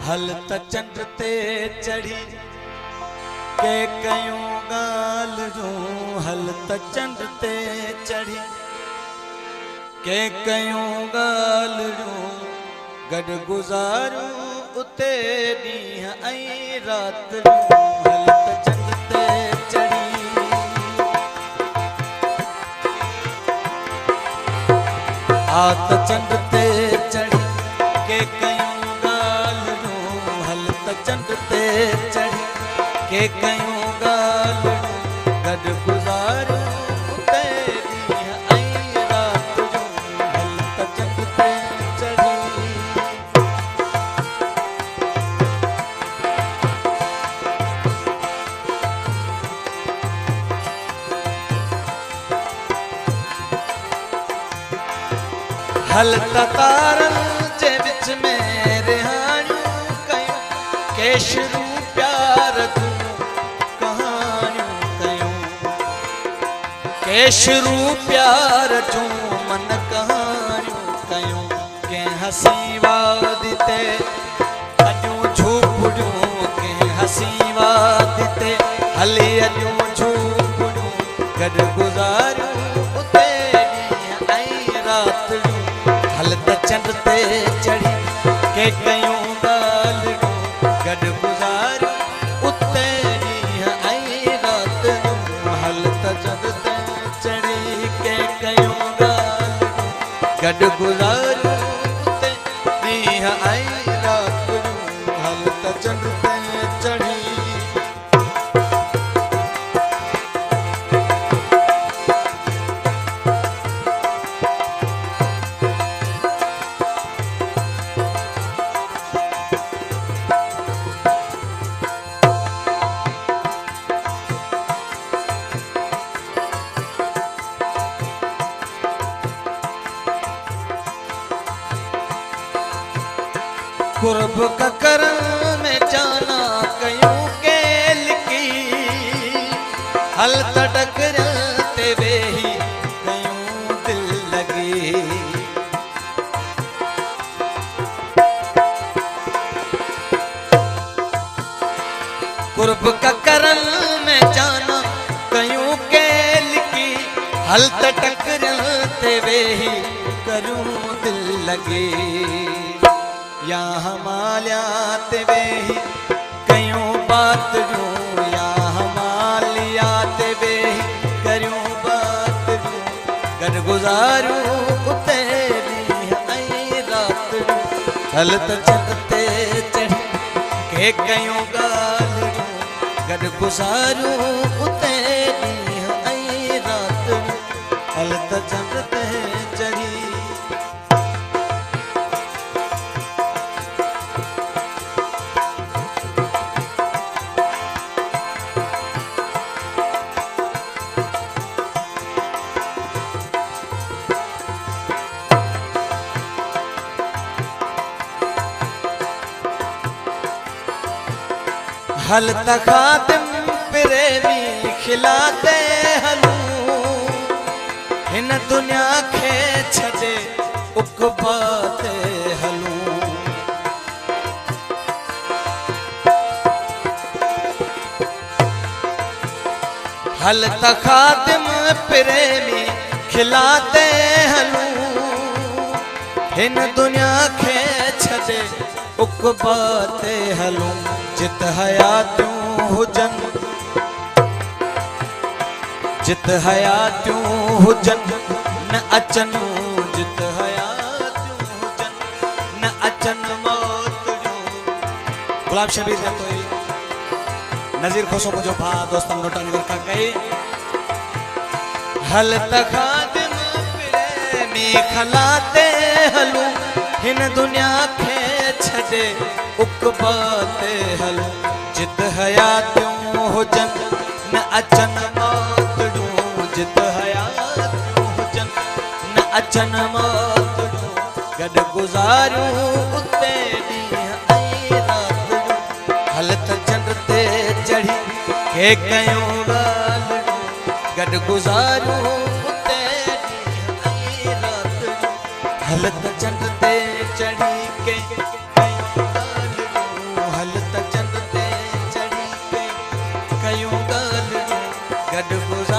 हल त चंड ते चढ़ी के कयूं ॻाल्हियूं। हल त चंड ते चढ़ी के कयूं ॻाल्हियूं। गॾु गुज़ारूं उते ॾींहं ऐं रातियूं। हल त चंड ते चढ़ी आ त चंड ते चढ़ी के कयूं ॻाल्हियूं। हल त चंड ते चढ़ी के कयूं ॻाल्हियूं। गॾु गुज़ारूं उते ॾींहं ऐं रातियूं। हल त चंड ते चढ़ी हल त तारनि जे विच में रिहाणियूं कयूं। के शुरू प्यार जूं कहाणियूं कयूं। के शुरू प्यार जूं मन कहाणियूं कयूं। कंहिं हसी वादी ते अॼूं झूपड़ियूं। कंहिं हसी वादी ते हली अॼूं झूपड़ियूं। गॾु गुज़ारियूं उते ॾींहं ऐं रातियूं। हल त चंड ते चढ़ी के कयूं ॻाल्हियूं। गॾु गुज़ारियूं उते ॾींहं ऐं रातियूं। हल त चंड ते चढ़ी के कयूं ॻाल्हियूं। गॾु गुज़ारियूं उते ॾींहं ऐं रातियूं। हल त चंड ते चढ़ी कुर्ब ककर में जाना कयूं के लिकी। हल त डगर ते वेही कयूं दिल लगी। कुर्ब ककर में जाना कयूं के लिकी। हल त डगर ते वेही करूं दिल लगी। या हमालिया ते वेही कयूं बातूं। या हमालिया ते वेही करूं बातूं। गॾु गुज़ारूं उते ॾींहं ऐं रातियूं। हल त चंड ते चढ़ी के कयूं ॻाल्हियूं। गॾु गुज़ारूं उते ॾींहं ऐं रातियूं। हल त चंड ते चढ़ी हल त खातिम प्रेमी खिलाते हलूं। हिन दुनिया खे छॾे उक़बाते हलूं। हल त खातिम प्रेमी खिलाते हलूं। हिन दुनिया खे छॾे उक़बाते हलूं। जित हयातियूं हुजनि जित हयातियूं हुजनि न अचनि। जित हयातियूं हुजनि न अचनि मौतूं। गुलाब शबीर जतोई नज़ीर खोसो मुझो भा दोस्तन नोटन का कई। हल त खादिम प्रेमी खलाते हलूं। हिन दुनिया खे छॾे उक़बाते हलूं। जित हयातियूं हुजनि न अचनि मौतूं। जित हयातियूं हुजनि न अचनि मौतूं। गॾु गुज़ारूं उते ॾींहं ऐं रातियूं। हल त चंड ते चढ़ी के कयूं ॻाल्हियूं। गॾु गुज़ारूं उते ॾींहं ऐं रातियूं। हल त चंड ते चढ़ी के कयूं ॻाल्हियूं। गॾु गुज़ार